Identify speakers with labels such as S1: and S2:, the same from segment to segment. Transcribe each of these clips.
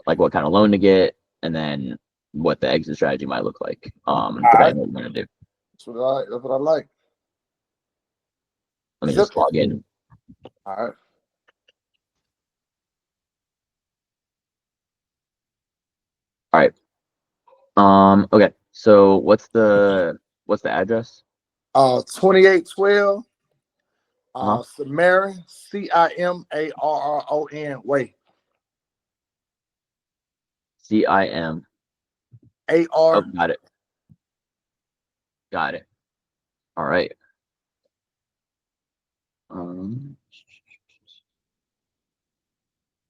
S1: like what kind of loan to get, and then what the exit strategy might look like. Depending on what we're gonna do.
S2: That's what I like.
S1: Let me just log in.
S2: All right.
S1: All right. Okay. So what's the address?
S2: 2812
S1: Uh-huh.
S2: Cimarron, Cimarron Way.
S1: CIM.
S2: AR.
S1: Oh, got it. Got it. All right.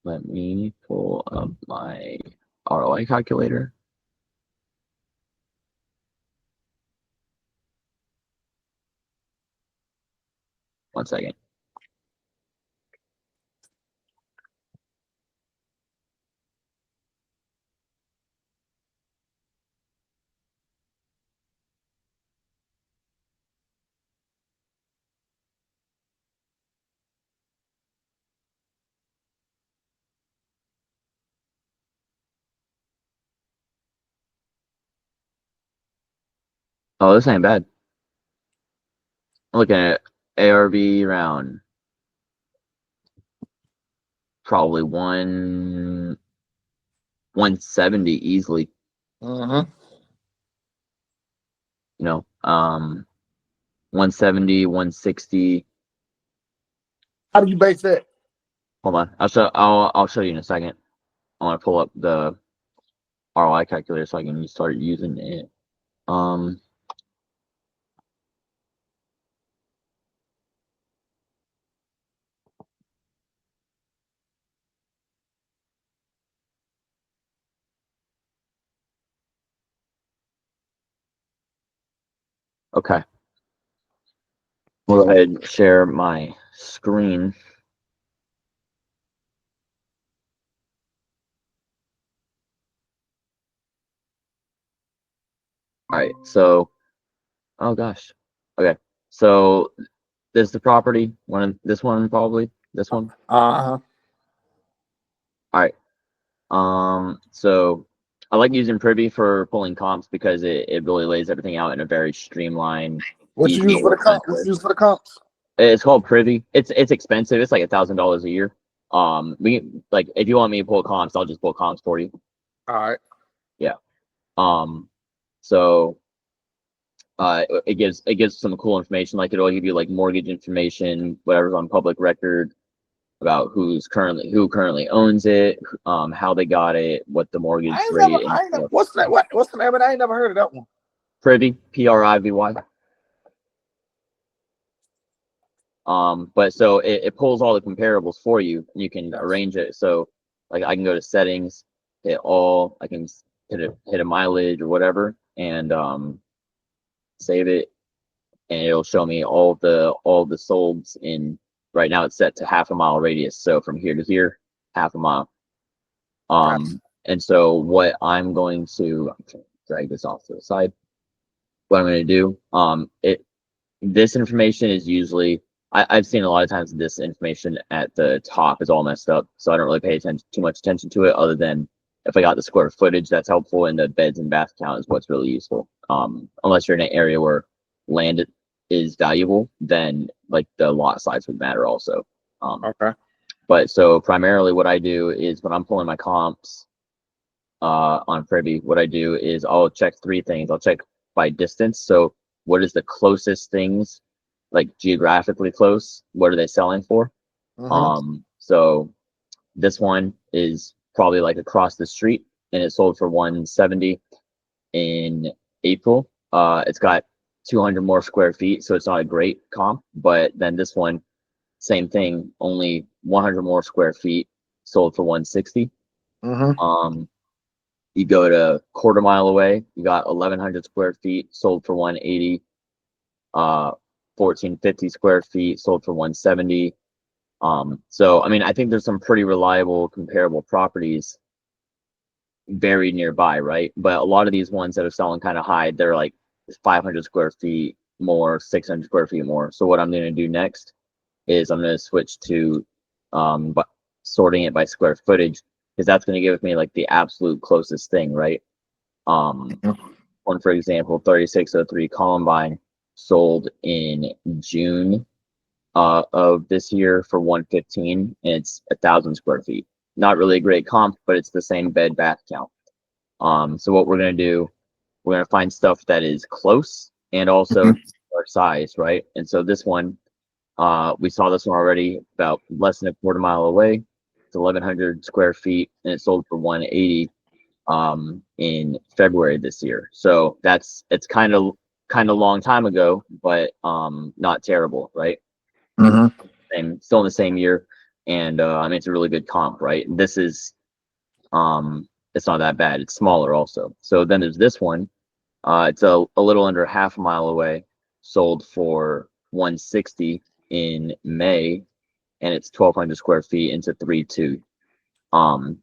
S1: Let me pull up my ROI calculator. One second. Oh, this ain't bad. I'm looking at ARV around probably 170 easily.
S2: Mm-hmm.
S1: You know, 170, 160.
S2: How do you base that?
S1: Hold on. I'll show you in a second. I want to pull up the ROI calculator so I can start using it. Okay. We'll go ahead and share my screen. All right. So, oh gosh. Okay. So this is the property. This one probably. This one.
S2: Uh-huh.
S1: All right. So I like using Privy for pulling comps because it really lays everything out in a very streamlined.
S2: What you use for the comps? What you use for the comps?
S1: It's called Privy. It's expensive. It's like $1,000 a year. We like if you want me to pull comps, I'll just pull comps for you.
S2: All right.
S1: Yeah. So it gives some cool information. Like it'll give you like mortgage information, whatever's on public record about who currently owns it, how they got it, what the mortgage rate.
S2: What's the name? I ain't never heard of that one.
S1: Privy, Privy. But so it pulls all the comparables for you, and you can arrange it. So like I can go to settings, hit all, I can hit a mileage or whatever, and save it, and it'll show me all the solds in. Right now it's set to half a mile radius, so from here to here, half a mile. And so what I'm going to drag this off to the side. What I'm going to do, this information is usually I've seen a lot of times this information at the top is all messed up, so I don't really pay too much attention to it. Other than if I got the square footage, that's helpful, and the beds and bath count is what's really useful. Unless you're in an area where land is valuable, then like the lot size would matter also.
S2: Okay.
S1: But so primarily what I do is when I'm pulling my comps on Privy, what I do is I'll check three things. I'll check by distance. So what is the closest things, like geographically close? What are they selling for? So this one is probably like across the street, and it sold for 170 in April. It's got 200 more square feet, so it's not a great comp. But then this one, same thing, only 100 more square feet, sold for 160. You go to quarter mile away, you got 1,100 square feet, sold for 180. 1,450 square feet, sold for 170. So I mean, I think there's some pretty reliable comparable properties very nearby, right? But a lot of these ones that are selling kind of high, they're like 500 square feet more, 600 square feet more. So what I'm going to do next is I'm going to switch to sorting it by square footage. because that's going to give me like the absolute closest thing, right? One, for example, 3603 Columbine sold in June of this year for 115, and it's 1,000 square feet. Not really a great comp, but it's the same bed bath count. So what we're gonna do, we're gonna find stuff that is close and also our size, right? And so this one, we saw this one already about less than a quarter mile away. It's 1,100 square feet, and it sold for 180 in February this year. So it's kind of long time ago, but not terrible, right? And still in the same year, and I mean it's a really good comp, right? This is it's not that bad. It's smaller also. So then there's this one. It's a little under half a mile away, sold for 160 in May, and it's 1,200 square feet into 3.2.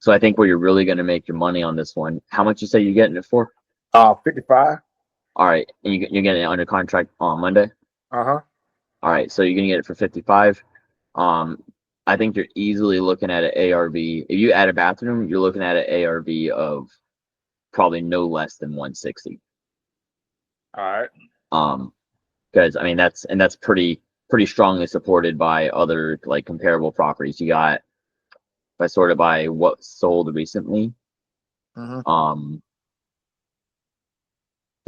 S1: So I think where you're really going to make your money on this one, how much you say you're getting it for?
S2: 55.
S1: All right, and you're getting it under contract on Monday.
S2: Uh-huh.
S1: All right, so you're gonna get it for 55. I think you're easily looking at an ARV. If you add a bathroom, you're looking at an ARV of probably no less than 160.
S2: All right.
S1: Because I mean that's pretty strongly supported by other like comparable properties. You got by sort of by what sold recently. You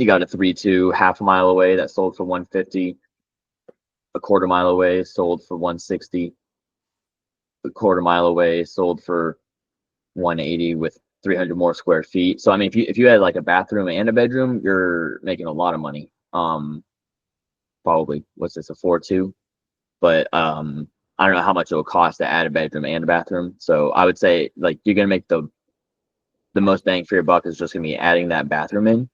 S1: got a 3.2 half a mile away that sold for 150. A quarter mile away sold for 160. A quarter mile away sold for 180 with 300 more square feet. So I mean, if you had like a bathroom and a bedroom, you're making a lot of money. Probably what's this, a 4.2? But I don't know how much it will cost to add a bedroom and a bathroom. So I would say like you're gonna make the most bang for your buck is just gonna be adding that bathroom in,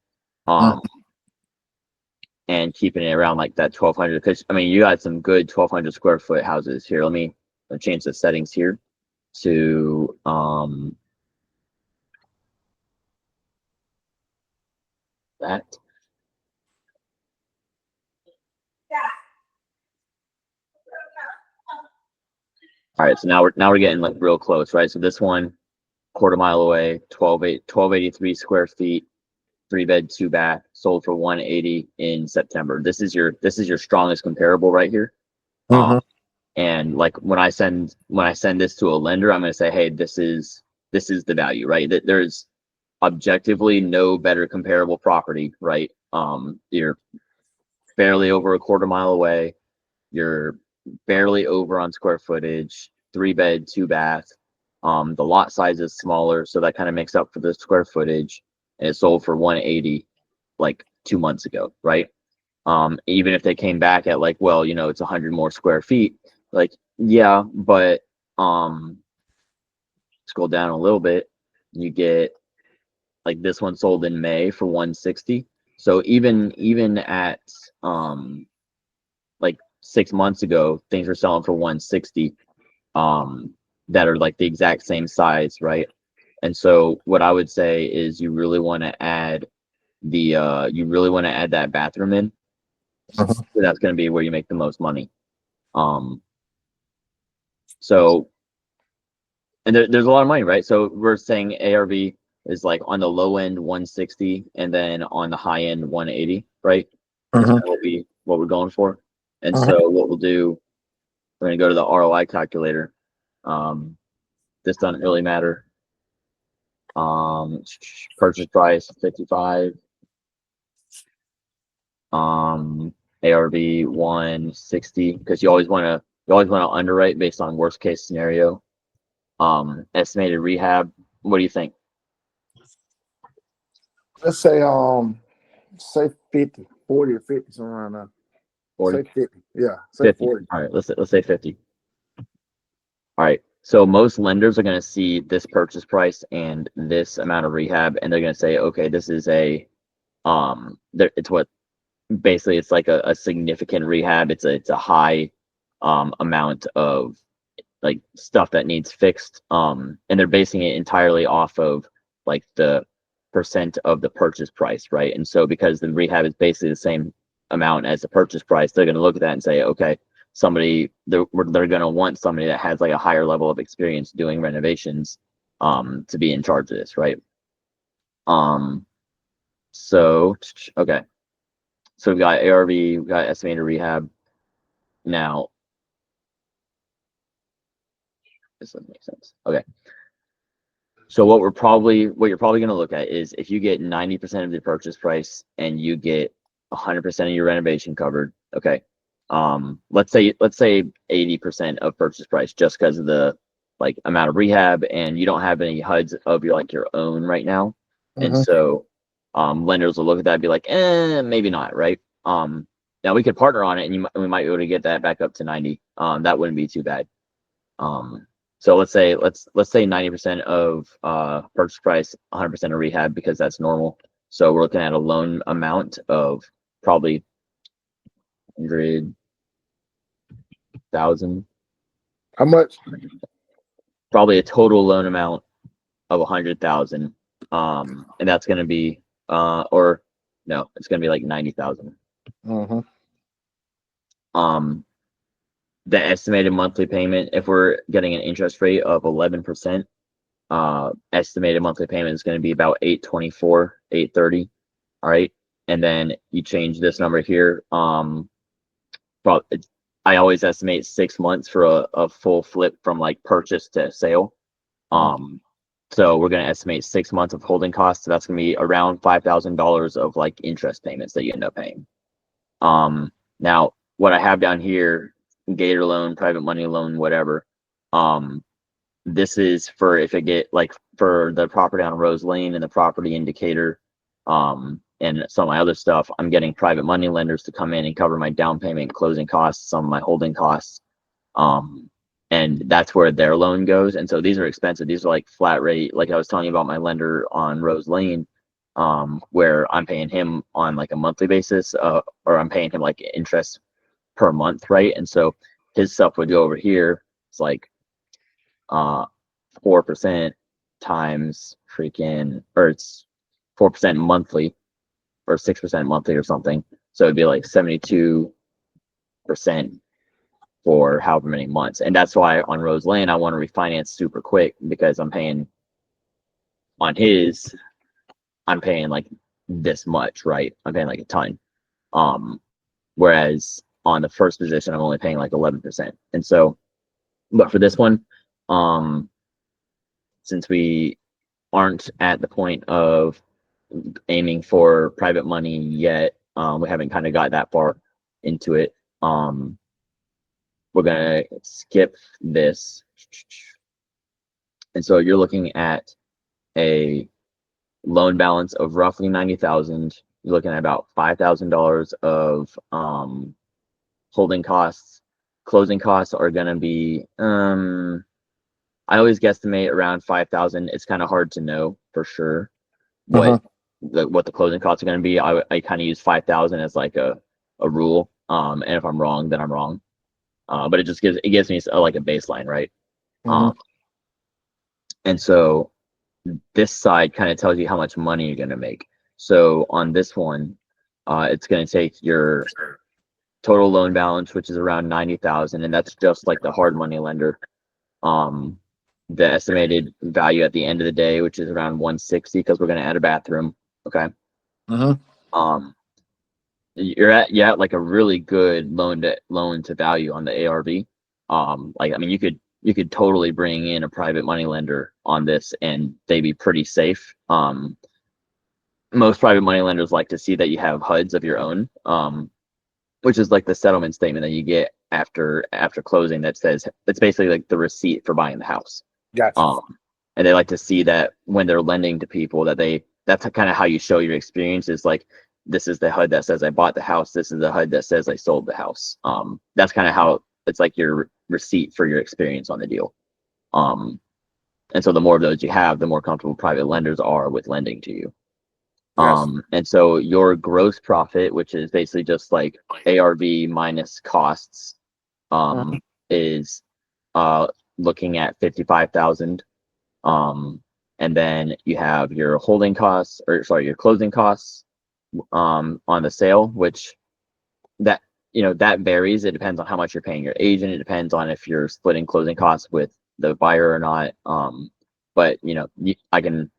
S1: and keeping it around like that 1,200. Because I mean, you got some good 1,200 square foot houses here. Let me change the settings here to that. All right, so now we're getting like real close, right? So this one, quarter mile away, 1,283 square feet, 3-bed, 2-bath, sold for 180 in September. This is your strongest comparable right here. And like when I send this to a lender, I'm going to say, hey, this is the value, right? That there's objectively no better comparable property, right? You're barely over a quarter mile away. You're barely over on square footage, 3-bed, 2-bath. The lot size is smaller, so that kind of makes up for the square footage. And it sold for 180 like 2 months ago, right? Even if they came back at like, well, it's 100 more square feet, like, yeah, but scroll down a little bit, you get like this one sold in May for 160. So even at like 6 months ago, things were selling for 160, that are like the exact same size, right? And so what I would say is you really want to add that bathroom in. So that's going to be where you make the most money. So, and there's a lot of money, right? So we're saying ARV is like on the low end 160, and then on the high end 180, right? That's kind of what we're going for. And so what we'll do, we're gonna go to the ROI calculator. This doesn't really matter. Purchase price 55. ARV 160, because you always want to underwrite based on worst case scenario. Estimated rehab, what do you think?
S2: Let's say 50, 40 or 50, somewhere around there.
S1: 40?
S2: Say 50. Yeah, say
S1: 50.
S2: 40.
S1: All right, let's say 50. All right, so most lenders are going to see this purchase price and this amount of rehab, and they're going to say, okay, this is it's what basically it's like a significant rehab. It's a high amount of like stuff that needs fixed, and they're basing it entirely off of like the percent of the purchase price, right? And so because the rehab is basically the same amount as the purchase price, they're going to look at that and say, okay, they're going to want somebody that has like a higher level of experience doing renovations, to be in charge of this, right? So okay, so we've got ARV, we've got estimated rehab. Now this doesn't make sense. Okay, so what you're probably going to look at is if you get 90% of the purchase price and you get 100% of your renovation covered. Okay, let's say 80% of purchase price just because of the like amount of rehab, and you don't have any HUDs of your own right now, and
S2: Mm-hmm.
S1: so lenders will look at that and be like, maybe not, right? Now we could partner on it, and we might be able to get that back up to 90. That wouldn't be too bad. So let's say 90% of purchase price, 100% of rehab, because that's normal. So we're looking at a loan amount of probably 100,000,
S2: How much?
S1: probably a total loan amount of 100,000. And that's going to be or no, it's going to be like 90,000.
S2: Mm-hmm.
S1: The estimated monthly payment, if we're getting an interest rate of 11%, estimated monthly payment is going to be about 824, 830. All right, and then you change this number here. I always estimate 6 months for a full flip from like purchase to sale. So we're going to estimate 6 months of holding costs. So that's going to be around $5,000 of like interest payments that you end up paying. Now what I have down here, Gator loan, private money loan, whatever. This is for if it get like for the property on Rose Lane and the property indicator, and some of my other stuff, I'm getting private money lenders to come in and cover my down payment, closing costs, some of my holding costs. And that's where their loan goes. And so these are expensive. These are like flat rate. Like I was telling you about my lender on Rose Lane, where I'm paying him on like a monthly basis, or I'm paying him like interest per month, right? And so his stuff would go over here. It's like 4% times freaking, or it's 4% monthly or 6% monthly or something. So it'd be like 72% for however many months. And that's why on Rose Lane, I want to refinance super quick, because I'm paying on his, I'm paying like this much, right? I'm paying like a ton. Whereas on the first position, I'm only paying like 11%. And so, but for this one, since we aren't at the point of aiming for private money yet, we haven't kind of got that far into it. We're gonna skip this, and so you're looking at a loan balance of roughly 90,000. You're looking at about $5,000 of holding costs. Closing costs are gonna be I always guesstimate around 5,000. It's kind of hard to know for sure what the closing costs are going to be. I kind of use 5,000 as like a rule. And if I'm wrong, then I'm wrong. But it gives me like a baseline, right? And so this side kind of tells you how much money you're going to make. So on this one, it's going to take your total loan balance, which is around 90,000, and that's just like the hard money lender. The estimated value at the end of the day, which is around 160, because we're going to add a bathroom. Okay. You're at like a really good loan to value on the ARV. Like, I mean, you could totally bring in a private money lender on this and they'd be pretty safe. Most private money lenders like to see that you have HUDs of your own, which is like the settlement statement that you get after closing that says it's basically like the receipt for buying the house.
S2: Gotcha.
S1: And they like to see that when they're lending to people that's kind of how you show your experience, is like, this is the HUD that says I bought the house. This is the HUD that says I sold the house. That's kind of how it's like your receipt for your experience on the deal. And so the more of those you have, the more comfortable private lenders are with lending to you.
S2: Yes.
S1: And so your gross profit, which is basically just like ARV minus costs, is looking at 55,000. And then you have your holding costs, or sorry, your closing costs on the sale, which that varies. It depends on how much you're paying your agent. It depends on if you're splitting closing costs with the buyer or not. but I can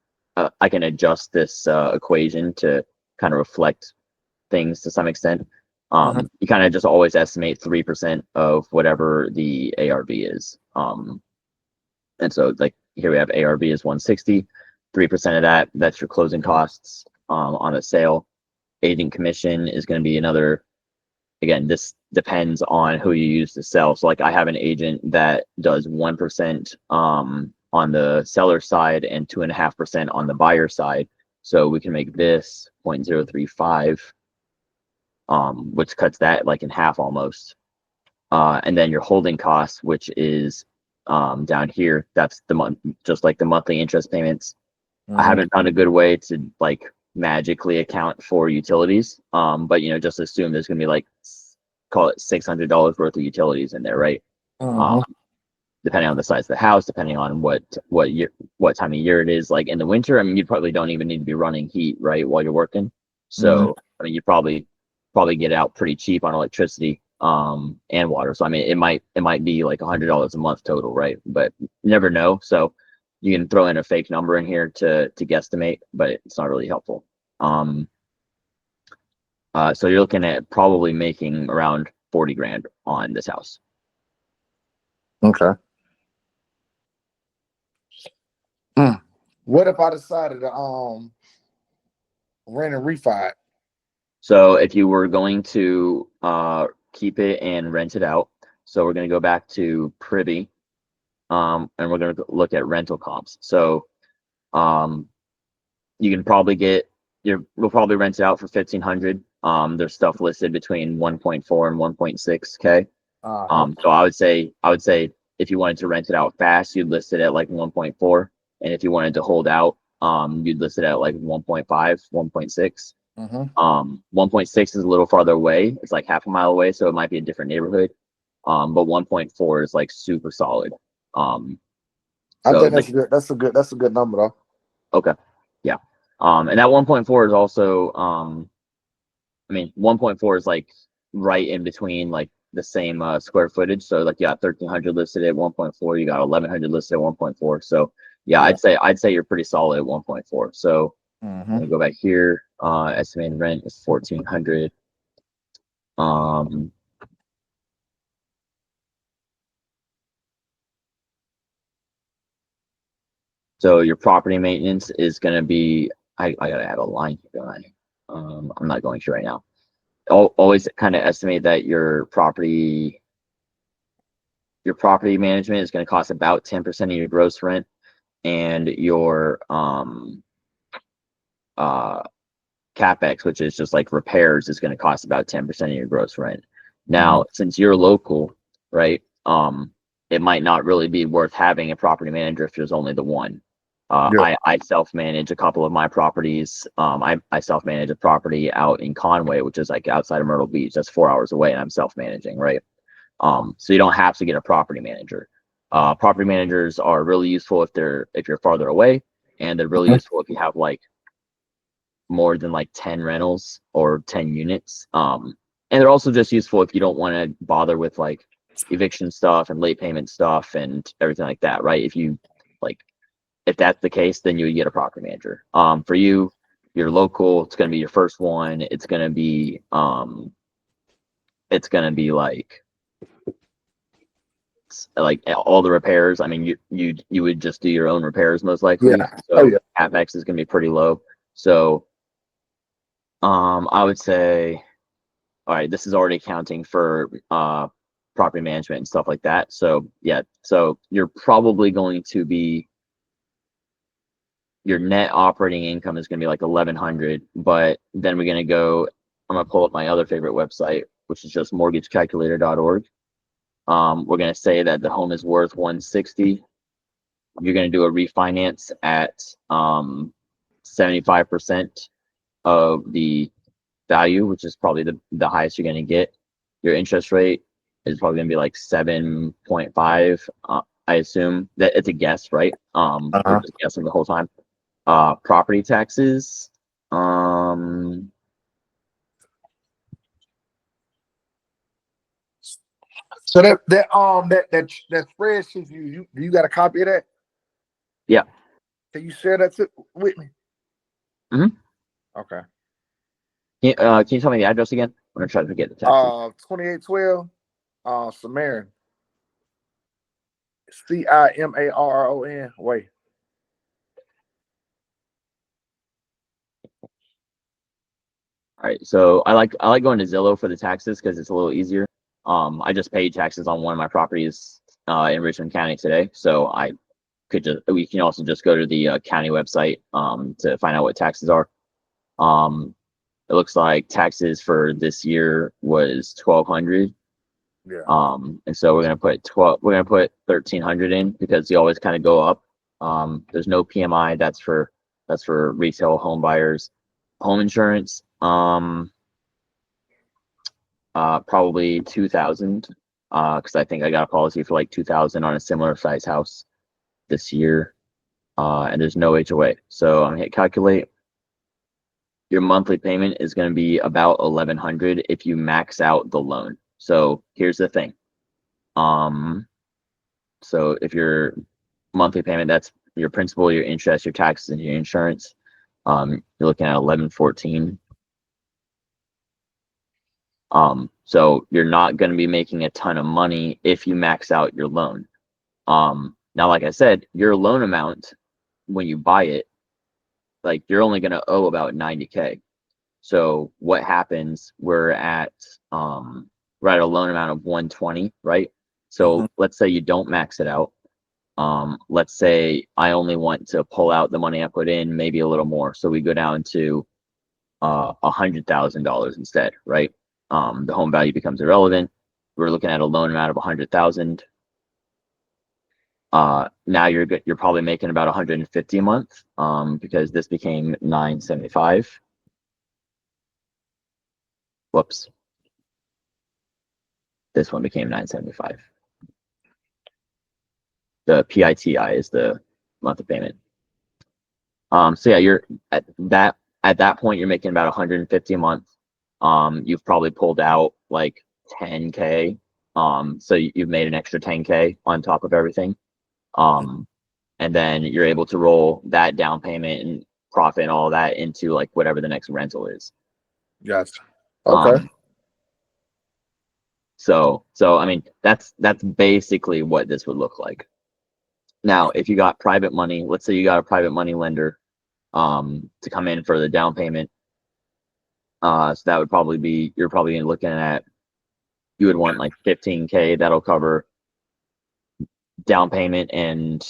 S1: adjust this equation to kind of reflect things to some extent. You kind of just always estimate 3% of whatever the ARV is. And so like here we have ARV is 160, 3% of that, that's your closing costs on a sale. Agent commission is going to be another, again, this depends on who you use to sell. So like I have an agent that does 1% on the seller side and 2.5% on the buyer side. So we can make this 0.035, which cuts that like in half almost. And then your holding costs, which is down here, that's the month, just like the monthly interest payments. I haven't found a good way to like magically account for utilities. But just assume there's gonna be like, call it $600 worth of utilities in there, right? Depending on the size of the house, depending on what time of year it is. Like in the winter, I mean, you probably don't even need to be running heat, right, while you're working. So I mean, you probably get out pretty cheap on electricity and water. So I mean, it might be like $100 a month total, right? But you never know. So you can throw in a fake number in here to guesstimate, but it's not really helpful. So you're looking at probably making around 40 grand on this house.
S2: Okay. What if I decided to rent and refi it?
S1: So if you were going to keep it and rent it out, so we're going to go back to Privy, and we're going to look at rental comps. So you can probably we'll probably rent it out for 1,500. There's stuff listed between 1.4 and 1.6K. So I would say if you wanted to rent it out fast, you'd list it at like 1.4, and if you wanted to hold out, you'd list it at like 1.5, 1.6. 1.6 is a little farther away. It's like half a mile away, so it might be a different neighborhood. But 1.4 is like super solid.
S2: I think that's good. That's a good number though.
S1: Okay. Yeah. And that 1.4 is also I mean 1.4 is like right in between like the same square footage. So like you got 1,300 listed at 1.4, you got 1,100 listed at 1.4. So yeah, I'd say you're pretty solid at 1.4. So I'm gonna go back here. Estimated rent is 1,400. So your property maintenance is gonna be. I gotta add a line here. I'm not going to right now. Always kind of estimate that your property management is going to cost about 10% of your gross rent, and your capex, which is just like repairs, is going to cost about 10% of your gross rent. Now, since you're local, right, it might not really be worth having a property manager if there's only the one. I self-manage a couple of my properties. I self-manage a property out in Conway, which is like outside of Myrtle Beach. That's 4 hours away, and I'm self-managing, right? So you don't have to get a property manager. Property managers are really useful if you're farther away, and they're really useful if you have like more than like 10 rentals or 10 units. And they're also just useful if you don't want to bother with like eviction stuff and late payment stuff and everything like that, right? If that's the case, then you would get a property manager. For you're local, it's going to be your first one. It's going to be like all the repairs. I mean, you would just do your own repairs most likely. So CapEx is going to be pretty low. So I would say, all right, this is already accounting for property management and stuff like that. So yeah, so you're probably going to be, your net operating income is going to be like 1,100, but then I'm going to pull up my other favorite website, which is just mortgagecalculator.org. We're going to say that the home is worth 160. You're going to do a refinance at 75% of the value, which is probably the highest you're going to get. Your interest rate is probably going to be like 7.5. I assume that it's a guess, right? We're just guessing the whole time. Property taxes.
S2: So that spreadsheet you got a copy of that?
S1: Yeah.
S2: Can you share that with me?
S1: Mm-hmm.
S2: Okay.
S1: Can you tell me the address again? I'm gonna try to forget the taxes.
S2: 2812 Cimarron. Cimarron Way.
S1: All right, so I like going to Zillow for the taxes because it's a little easier. I just paid taxes on one of my properties in Richmond County today, so we can also just go to the county website to find out what taxes are. Um, it looks like taxes for this year was 1,200.
S2: Yeah.
S1: And so we're gonna put 1,300 in because they always kind of go up. There's no PMI. That's for retail home buyers. Home insurance. Probably 2,000. Because I think I got a policy for like 2,000 on a similar size house this year. And there's no HOA. So I'm gonna hit calculate. Your monthly payment is going to be about 1,100 if you max out the loan. So here's the thing. So if your monthly payment, that's your principal, your interest, your taxes, and your insurance, you're looking at 1,114. So you're not going to be making a ton of money if you max out your loan. Now, like I said, your loan amount when you buy it, like you're only going to owe about 90K. So what happens? We're at a loan amount of 120, right? So let's say you don't max it out. Let's say I only want to pull out the money I put in, maybe a little more. So we go down to $100,000 instead, right? The home value becomes irrelevant. We're looking at a loan amount of 100,000. Now you're probably making about 150 a month, because this became 975. Whoops. This one became 975. The PITI is the monthly payment. So yeah, you're at that point you're making about 150 a month. You've probably pulled out like 10K. So you've made an extra 10K on top of everything. And then you're able to roll that down payment and profit and all that into like whatever the next rental is.
S2: Gotcha. Okay.
S1: So I mean that's basically what this would look like. Now, if you got private money, let's say you got a private money lender to come in for the down payment. So that would probably be, you're probably looking at, you would want like 15K. That'll cover down payment and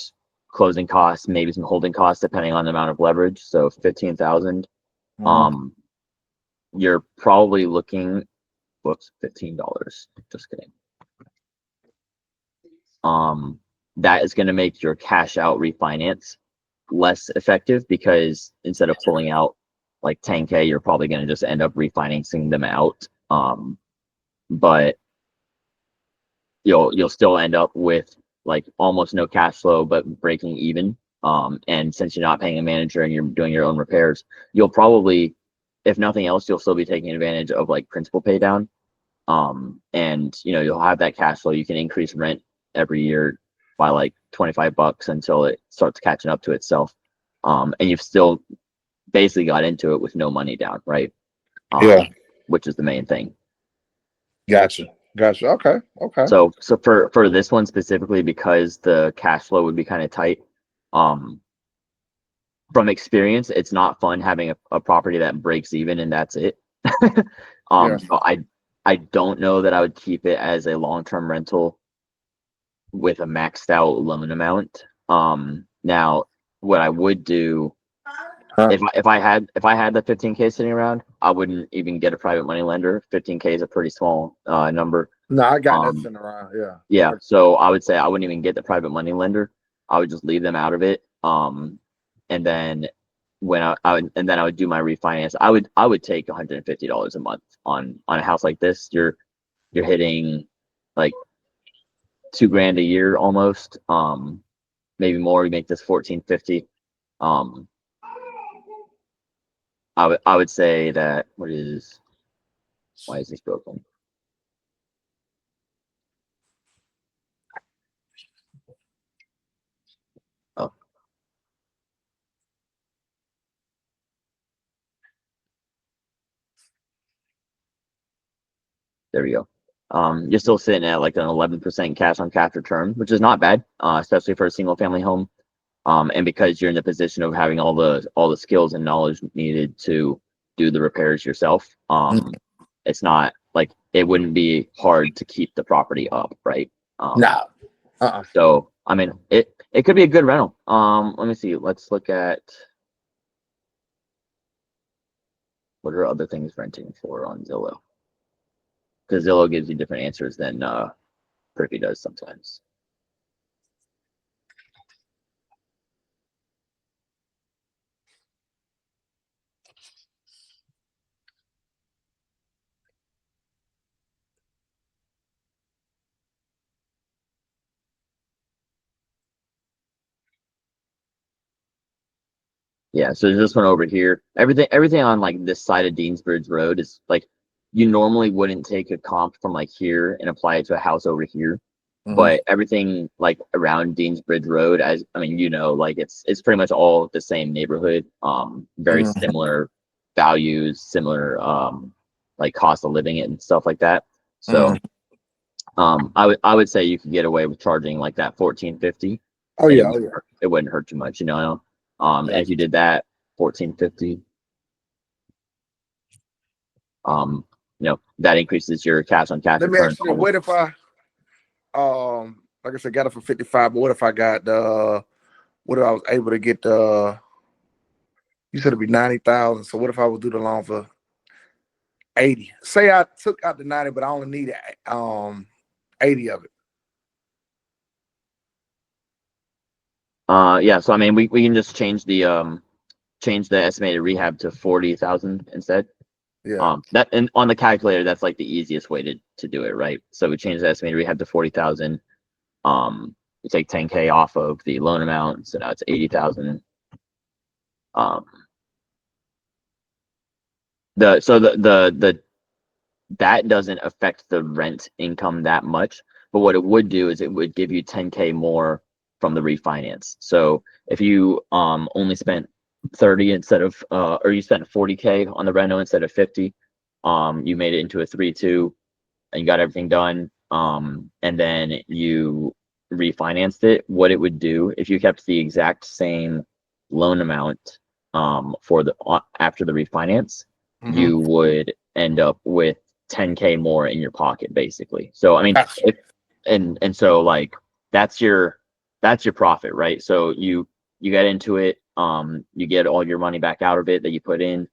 S1: closing costs, maybe some holding costs depending on the amount of leverage. So 15,000. You're probably looking, whoops, $15. Just kidding. That is going to make your cash out refinance less effective because instead of pulling out like 10K, you're probably going to just end up refinancing them out. But you'll still end up with like almost no cash flow, but breaking even. And since you're not paying a manager and you're doing your own repairs, you'll probably, if nothing else, you'll still be taking advantage of like principal pay down. And you'll have that cash flow. You can increase rent every year by like $25 until it starts catching up to itself. And you've still basically got into it with no money down, right?
S2: Yeah.
S1: Which is the main thing.
S2: Gotcha. Okay.
S1: So for this one specifically, because the cash flow would be kind of tight, from experience, it's not fun having a property that breaks even and that's it.
S2: Yeah.
S1: So I don't know that I would keep it as a long-term rental with a maxed out loan amount. Now what I would do if I had the 15K sitting around, I wouldn't even get a private money lender. 15K is a pretty small number.
S2: No, I got that sitting around. Yeah.
S1: Yeah. So I would say I wouldn't even get the private money lender. I would just leave them out of it. And then I would do my refinance. I would take $150 a month on a house like this. You're hitting like $2,000 a year almost. Maybe more. You make this 1,450. I would say that why is this broken? Oh, There we go. You're still sitting at like an 11% cash on cash return, which is not bad, especially for a single family home. And because you're in the position of having all the skills and knowledge needed to do the repairs yourself, it's not like it wouldn't be hard to keep the property up, right?
S2: No.
S1: So I mean, it could be a good rental. Let me see. Let's look at what are other things renting for on Zillow, because Zillow gives you different answers than Privy does sometimes. Yeah, so this one over here, everything on like this side of Deansbridge Road is like you normally wouldn't take a comp from like here and apply it to a house over here, but everything like around Deansbridge Road, as I mean, like it's pretty much all the same neighborhood, very similar values, similar like cost of living and stuff like that. So I would say you could get away with charging like that 1450.
S2: Oh
S1: And
S2: yeah,
S1: it wouldn't hurt too much,
S2: Yeah.
S1: if you did that 1450, that increases your cash on cash
S2: Let me
S1: return.
S2: ask you, what if I like I said, got it for 55, but what if I got what if I was able to get you said it'd be 90,000. So what if I would do the loan for 80? Say I took out the 90, but I only needed 80 of it.
S1: Yeah, so I mean we can just change the estimated rehab to 40,000 instead.
S2: Yeah.
S1: That, and on the calculator, that's like the easiest way to do it, right? So we change the estimated rehab to 40,000. You take 10K off of the loan amount, so now it's 80,000. The that doesn't affect the rent income that much, but what it would do is it would give you 10K more from the refinance. So if you only spent 30 instead of or you spent 40K on the reno instead of 50, you made it into a 3-2 and you got everything done, and then you refinanced it. What it would do if you kept the exact same loan amount for the after the refinance, you would end up with 10K more in your pocket, basically. So I mean,
S2: Gotcha.
S1: and so like that's your profit, right? So you get into it, you get all your money back out of it that you put in,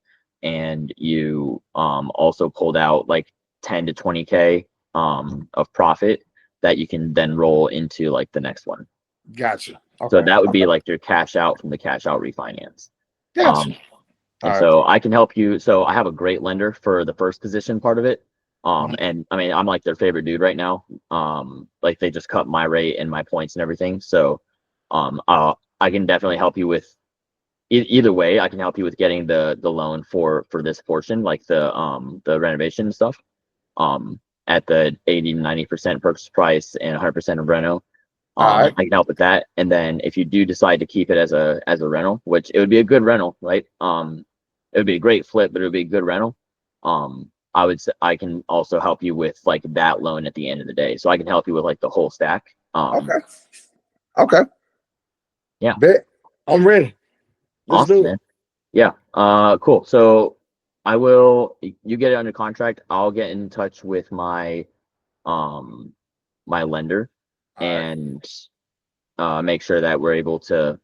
S1: and you also pulled out like 10 to 20K of profit that you can then roll into like the next one.
S2: Gotcha.
S1: So
S2: Okay.
S1: that would be like your cash out from the cash out refinance.
S2: Gotcha.
S1: And
S2: All right.
S1: so I can help you. So I have a great lender for the first position part of it. And I mean, I'm like their favorite dude right now. Like they just cut my rate and my points and everything. So I can definitely help you with either way. I can help you with getting the loan for this portion, like the renovation and stuff. At the 80-90% purchase price and 100% of reno.
S2: All right.
S1: I can help with that. And then if you do decide to keep it as a rental, which it would be a good rental, right? It would be a great flip, but it would be a good rental. I would say I can also help you with like that loan at the end of the day. So I can help you with like the whole stack.
S2: Okay. Okay.
S1: Yeah.
S2: Bet. I'm ready. Let's
S1: Awesome,
S2: do it.
S1: man. Yeah. Cool. So you get it under contract. I'll get in touch with um my lender
S2: All right.
S1: and make sure that we're able to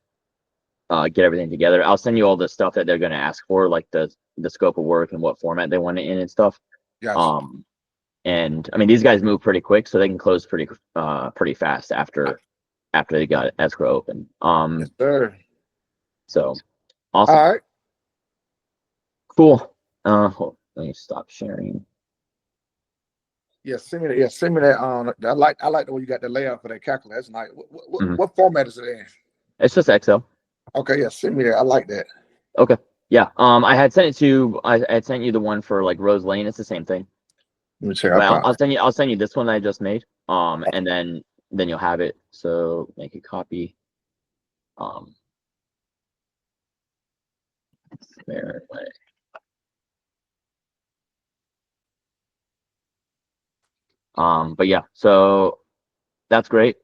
S1: get everything together. I'll send you all the stuff that they're going to ask for, like the scope of work and what format they want it in and stuff.
S2: Gotcha.
S1: And I mean, these guys move pretty quick, so they can close pretty fast after they got escrow open.
S2: Yes, sir.
S1: So
S2: All
S1: awesome,
S2: right.
S1: cool. Let me stop sharing.
S2: Yeah, send me that. Yeah, send me that. I like the way you got the layout for that calculator. That's nice.
S1: Mhm.
S2: What format is it in?
S1: It's just Excel.
S2: Okay, yeah, send me that. I like that.
S1: Okay. Yeah. I had sent it to. I had sent you the one for like Rose Lane. It's the same thing.
S2: Let me check. I
S1: But
S2: thought.
S1: I'll send you this one that I just made. And then you'll have it. So make a copy. Um, Cimarron Way. But yeah, so that's great.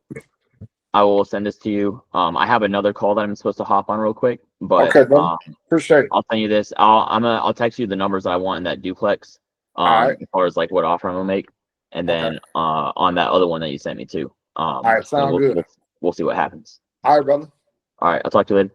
S1: I will send this to you. I have another call that I'm supposed to hop on real quick, but
S2: Okay, brother. Appreciate it.
S1: I'll send you this. I'll text you the numbers that I want in that duplex.
S2: All right.
S1: As far as like what offer I'm gonna make, and
S2: Okay.
S1: then on that other one that you sent me too.
S2: All right.
S1: And
S2: Sound good.
S1: we'll see what happens.
S2: All right, brother.
S1: All right, I'll talk to you later.